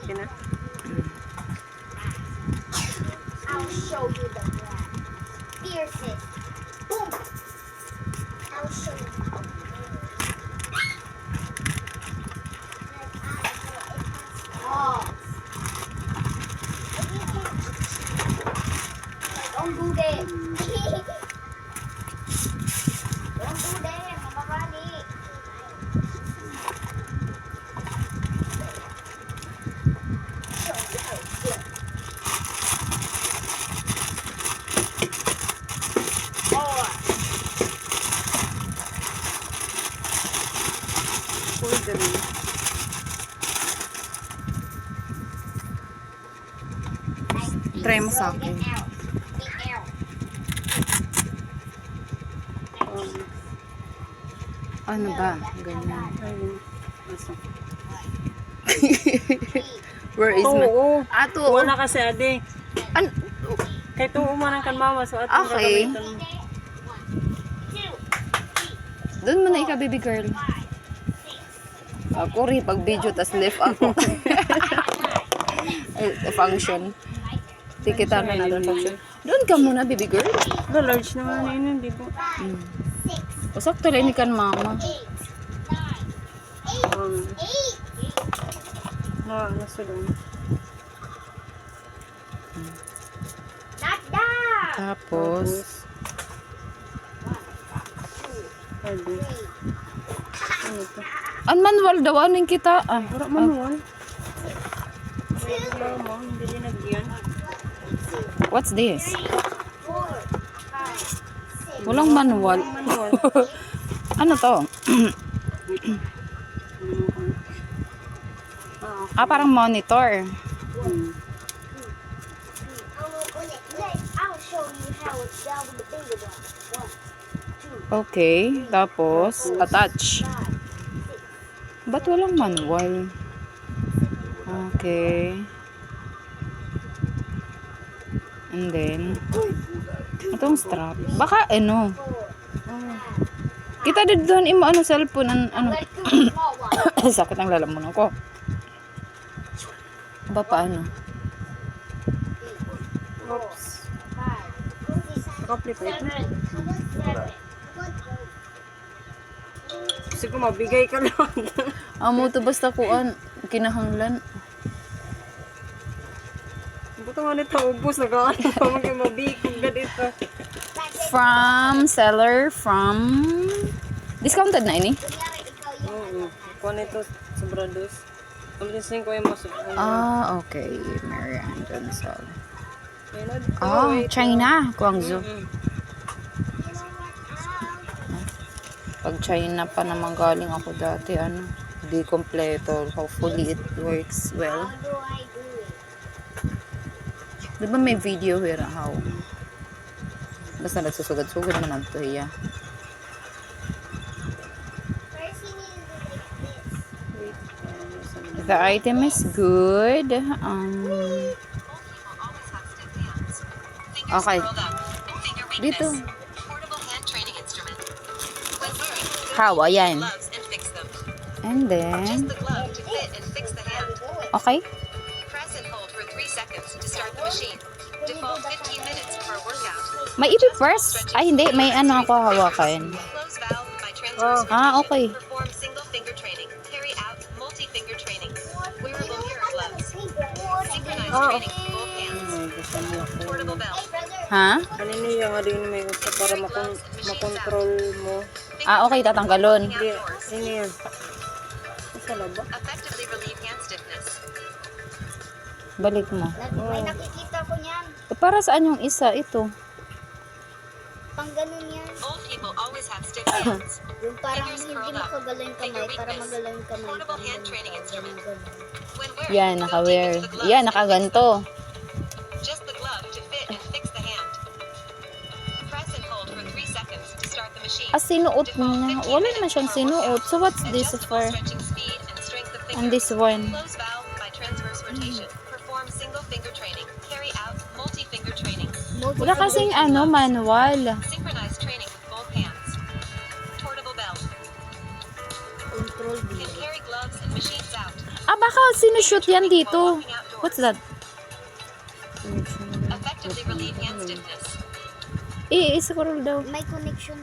Okay na. I'll show you the plan. Fiercest. Boom. I'll show you. Oh. Don't do that. Don't do that. Mababali. Full galing. Try mo sa akin. Ano ba? Ganyan. Ayun. Asa? Where is my... Oo. Ato. Wala kasi ade. Kay tuo man kan mama so ato Okay. gagamitan mo. Doon mo na ika, baby girl. Ako rin, pag video, tas lift ako. Function. Tikitan na natin function. Doon ka muna, baby girl. The large naman na yun, di ba? Pasok tuloy ni kan mama. Nasa doon. Not that. Tapos, Ade. Ano to? ang manual daw, anong kita? Wala manual. Wala mo, hindi linagyan. What's this? Walang manual. Manual. Ano to? Parang monitor. I'll show you how it's done with the bigger one. 1, 2, Okay, tapos, attach. Ba't walang manual? Okay. And then, itong strap. Baka, ano. Kita din doon, imo, ano, cellphone, ano. Sakit ang lalamunan ko. Ba, paano? Oops. Nakaplip ito. Kasi kung mabigay ka lang. Amo to basta kuan, kinahanglan. Buto nga nito, ubos. Nag-ano pa mag-mabikog na dito. From seller, from... Discounted na ini? Oo. Kuha nito, sobrados. Kamalisin ko yung mas... Okay. Marianne Gonzal. Wait. China. Guangzhou. Mm-mm. Pag China pa naman galing ako dati, ano, di kompleto. Hopefully it works well. How do I do it? Di ba may video here how? Basta nagsusugad-sugad man ang tuya. First, you need to do like this. The item is good. Okay. Dito. How? Ayan. And then, okay. Press and hold for 3 seconds to start the machine. Default 15 minutes per workout. May ipipress? Ay, hindi. May ano ako hawakan. Close valve by transverse Okay. perform single finger training. Carry out multi-finger training. Wearable hair gloves. Synchronized training with both hands. Portable belt. Ha? Kanino yung nga din may gusto para makontrol mo. Okay. Tatanggalon. Hindi. Sino yan? Sa laba? Effectively relieve hand stiffness. Balik mo. May nakikita ko niyan. Para saan yung isa? Ito. Pang ganun yan. Old people always have stiff hands. Yung parang hindi makagalaw yung kamay. Para magalaw yung kamay. Portable hand training instrument. When wearing, Yan, go naka-wear. deep into the glove Yan, to nakaganto. Just the glove to fit and fix the hand. Press and hold for 3 seconds to start the machine. Sinuot niya. Wala naman siyang sinuot. So, what's this Adjustable for? stretching speed and strength of And fingers. this one. Close valve by transverse rotation. Perform single finger training. Carry out multi-finger training. Wala kasing ano, manual. Synchronized training with both hands. Portable belt. Control B. Can carry gloves and machines out. sinushoot yan dito. What's that? Effectively relieve hand stiffness. Scroll daw. May connection.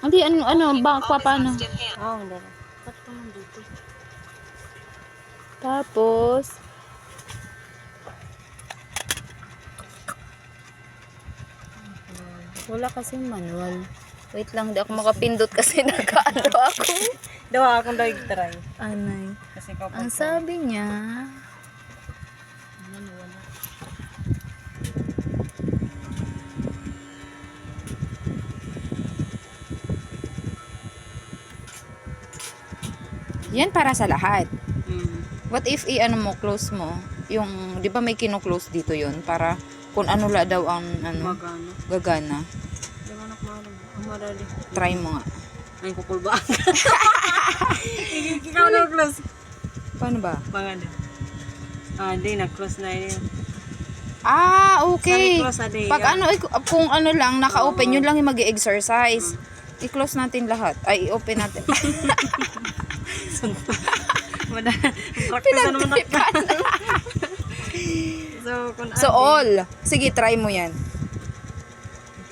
Hindi, ano, ba, Always paano? have stiff hands. Hindi na. Ba't pa nandito? Tapos, wala kasing manual. Wait lang, di ako makapindot kasi nagkaano ako. Dawa akong daw try. Anay. Kasi kapag... Ang sabi niya, yan para sa lahat. What if ano mo, close mo? Yung, di ba may kino-close dito yun? Para kung ano la daw ang Magano. gagana. Di ba anak malam? Ang marali. Try mo nga. Ay, kukulbaan. Ikaw na close. Paano ba? Pangano. Hindi na close na yun. Okay. Sorry, close na din. Pag ano, kung ano lang, naka-open, yun lang yung mag-exercise. I-close natin lahat. Ay, open natin. Practice na naman ako. So, all. Sige, try mo yan.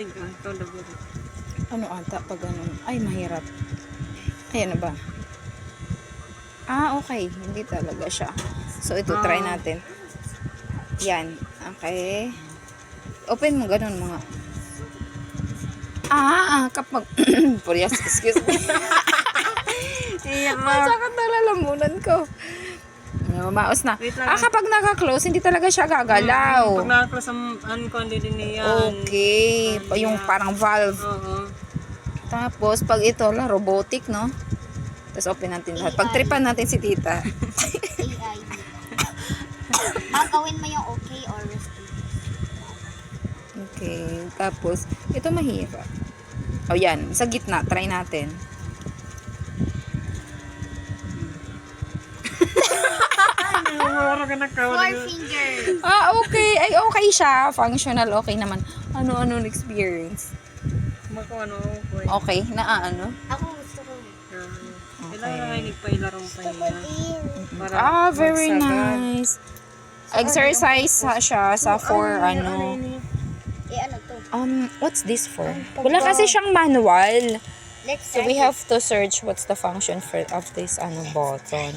Ikaw na ba? Ano ata pag ano? Ay, mahirap. Ayan na ba? Okay. Hindi talaga siya. So, ito, try natin. Yan. Okay. Open mo, ganun mga. Kapag... Purias, excuse me. Masakit na lalamunan ko. Maos na. Wait lang. Kapag naka-close, hindi talaga siya gagalaw. Pag naka-close ang uncondi din yan. Okay. Yung parang valve. Oo. Tapos, pag ito, robotic, no? Tapos, open natin lahat. Pag-tripan natin si tita. AI. Gawin mo yung okay or risky. Okay. Tapos, ito mahirap. Yan. Sa gitna. Try natin. Four fingers. Okay. Ay, okay siya. Functional. Okay naman. Ano experience? Ano po eh. Okay. Ano? Ako gusto ko. Kailangan ay nagpailarong pa yan. Very nice. Exercise siya sa for ano. Ano to? What's this for? Wala kasi siyang manual. Let's So search we have to search what's the function of this button.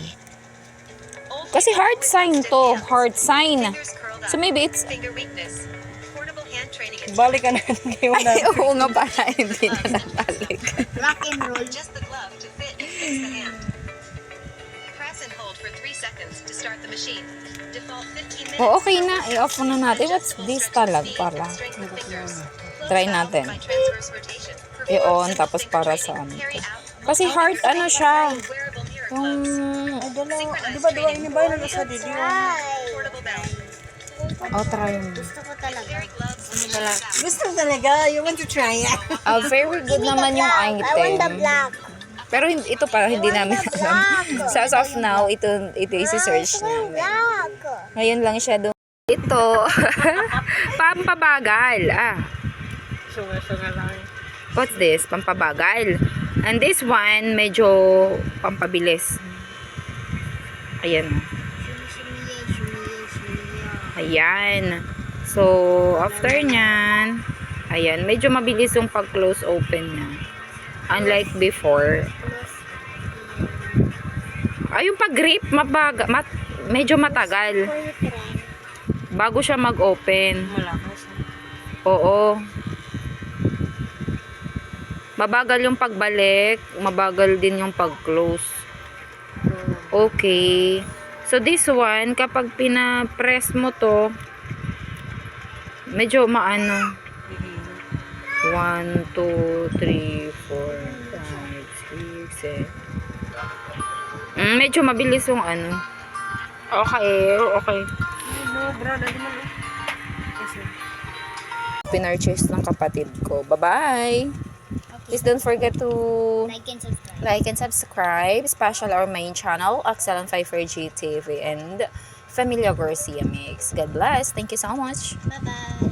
Kasi heart sign to. Heart sign. Fingers curled up. So maybe it's... Finger weakness. Portable hand training is Balik ka na kayo na. Ay, oo nga pala. Hindi na nabalik. rock and roll. just the glove to fit and fix the hand. Press and hold for 3 seconds to start the machine. Default 15 minutes. Okay na. I-off na natin. What's this talag para? Try natin. I-on tapos para sa ano. Kasi heart ano siya. Yung... Di ba ini ba yun sa didi? try mo. Gusto ko talaga. Gusto talaga. You want to try it? Very good naman yung item. Pero ito para hindi namin alam. So as of now, ito isi-search namin. Ngayon lang siya doon. Ito. Pampabagal. Sunga lang. What's this? Pampabagal. And this one, medyo pampabilis. Ayan. Ayan. So, after nyan, ayan, medyo mabilis yung pag-close open niya. Unlike before. Yung pag-grip, medyo matagal. Bago siya mag-open. Malakas. Oo. Mabagal yung pagbalik, mabagal din yung pag-close. Okay. So this one, kapag pina-press mo to, medyo maano. 1, 2, 3, 4, 5, 6, 7. Medyo mabilis yung ano. Okay. No, brother. Pinurchase ng kapatid ko. Bye-bye! Please don't forget to Like and subscribe. Special our main channel, Excellent 5 for GTV and Familia Garcia Mix. God bless. Thank you so much. Bye-bye.